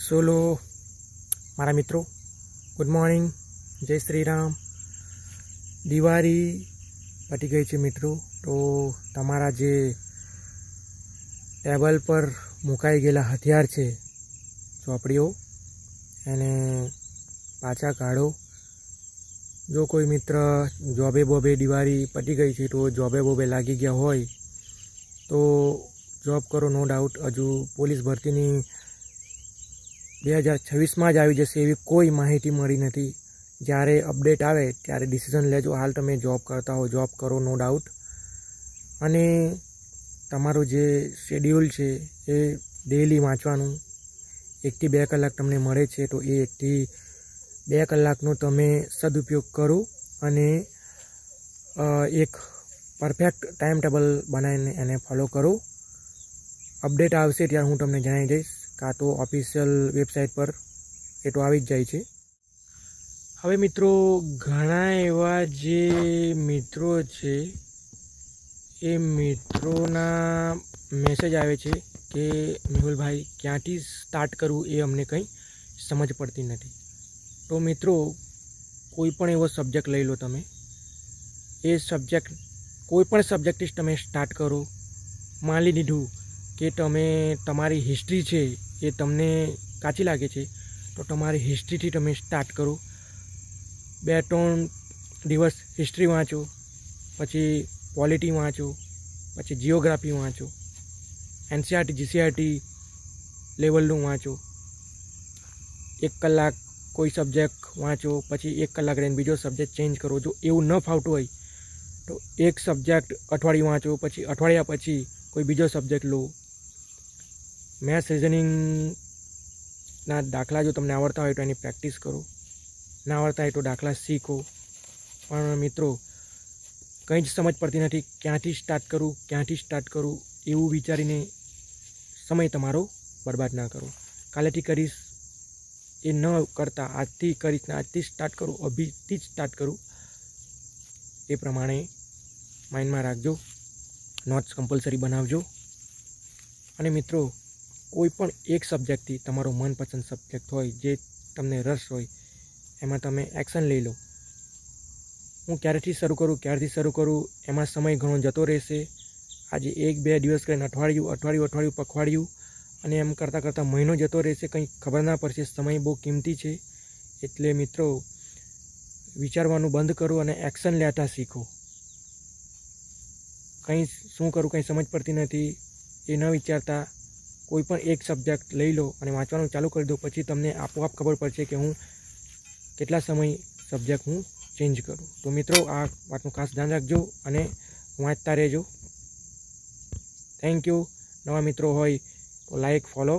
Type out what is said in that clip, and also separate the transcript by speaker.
Speaker 1: Solo મારા મિત્રો, good morning, જય શ્રી રામ. દિવાળી પતી ગઈ છે મિત્રો. તો તમારા જે ટેબલ પર મુકાઈ ગયેલા હથિયાર છે, ચોપડીઓ, એને પાછા કાઢો. જો કોઈ મિત્ર જોબે બોબે દિવાળી પતી ગઈ છે તો જોબે બોબે લાગી ગયા હોય તો જોબ કરો, નો ડાઉટ. હજુ પોલીસ ભરતીની 2026માં જ આવી જશે એવી કોઈ માહિતી મળી નથી. જ્યારે અપડેટ આવે ત્યારે ડિસિઝન લેજો. હાલ તમે જોબ કરતા હો, જોબ કરો, નો ડાઉટ. અને તમારું જે શેડ્યુલ છે એ ડેઈલી વાંચવાનું. 1 થી 2 કલાક તમને મળે છે તો એ 1 થી 2 કલાકનો તમે સદુપયોગ કરો અને એક પરફેક્ટ ટાઈમ ટેબલ બનાવીને એને ફોલો કરો. અપડેટ આવશે ત્યારે હું તમને જણાવી દઈશ, કાં તો ઓફિશિયલ વેબસાઇટ પર એ તો આવી જ જાય છે. હવે મિત્રો, ઘણા એવા જે મિત્રો છે એ મિત્રોના મેસેજ આવે છે કે મેહુલભાઈ ક્યાંથી સ્ટાર્ટ કરવું એ અમને કંઈ સમજ પડતી નથી. તો મિત્રો, કોઈ પણ એવો સબ્જેક્ટ લઈ લો તમે. એ સબ્જેક્ટ કોઈ પણ સબ્જેક્ટથી તમે સ્ટાર્ટ કરો. માની લીધું કે તમે તમારી હિસ્ટ્રી છે એ તમને કાચી લાગે છે તો તમારી હિસ્ટ્રીથી તમે સ્ટાર્ટ કરો. 2-3 દિવસ હિસ્ટ્રી વાંચો, પછી પોલિટી વાંચો, પછી જિયોગ્રાફી વાંચો, એનસીઆરટી જીસીઆરટી લેવલનું વાંચો. 1 કલાક કોઈ સબ્જેક્ટ વાંચો, પછી 1 કલાક રહીને બીજો સબ્જેક્ટ ચેન્જ કરો. જો એવું ન ફાવતું હોય તો એક સબ્જેક્ટ અઠવાડિયું વાંચો, પછી અઠવાડિયા પછી કોઈ બીજો સબ્જેક્ટ લો. મેથ્સ રિઝનિંગના દાખલા જો તમને આવડતા હોય તો એની પ્રેક્ટિસ કરો, ના આવડતા હોય તો દાખલા શીખો. પણ મિત્રો, કંઈ જ સમજ પડતી નથી, ક્યાંથી સ્ટાર્ટ કરું એવું વિચારીને સમય તમારો બરબાદ ના કરો. કાલેથી કરીશ એ ન કરતાં આજથી કરીશ ને આજથી સ્ટાર્ટ કરું, અભીથી જ સ્ટાર્ટ કરું, એ પ્રમાણે માઇન્ડમાં રાખજો. નોટ્સ કમ્પલસરી બનાવજો. અને મિત્રો, કોઈ પણ એક સબ્જેક્ટથી તમારો મનપસંદ સબ્જેક્ટ હોય, જે તમને રસ હોય, એમાં તમે એક્શન લઈ લો. હું ક્યારથી શરૂ કરું એમાં સમય ઘણો જતો રહેશે. આજે 1-2 દિવસ કરીને અઠવાડિયું પખવાડિયું અને એમ કરતાં મહિનો જતો રહેશે, કંઈ ખબર ના પડશે. સમય બહુ કિંમતી છે. એટલે મિત્રો, વિચારવાનું બંધ કરો અને એક્શન લેતા શીખો. કંઈ શું કરું કંઈ સમજ પડતી નથી એ ન વિચારતા કોઈ પણ એક સબ્જેક્ટ લઈ લો અને વાંચવાનું ચાલુ કરી દો. પછી તમને આપોઆપ ખબર પડશે કે હું કેટલા સમય સબ્જેક્ટ હું ચેન્જ કરું. તો મિત્રો, આ વાતનું ખાસ ધ્યાન રાખજો અને વાંચતા રહેજો. Thank you. નવા મિત્રો હોય તો લાઈક, ફોલો